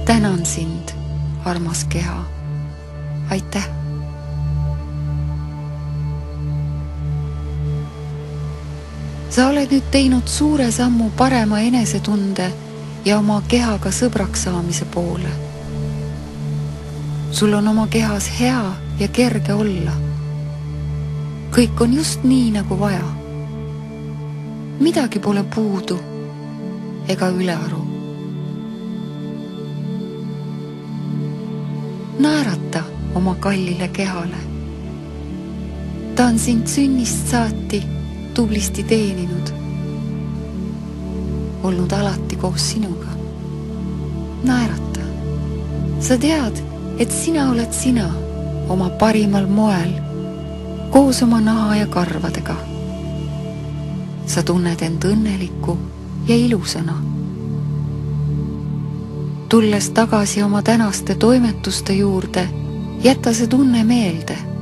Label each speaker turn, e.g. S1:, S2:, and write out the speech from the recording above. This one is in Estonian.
S1: tänan sind, armas keha. Aitäh! Sa oled nüüd teinud suure sammu parema enesetunde ja oma kehaga sõbraks saamise poole. Sul on oma kehas hea ja kerge olla. Kõik on just nii, nagu vaja. Midagi pole puudu ega ülearu. Naerata oma kallile kehale. Ta on sind sünnist saati tublisti teeninud. Olnud alati koos sinuga. Naerata. Sa tead, et sina oled sina oma parimal moel, koos oma naha ja karvadega. Sa tunned end õnneliku ja ilusana. Tulles tagasi oma tänaste toimetuste juurde, jäta see tunne meelde.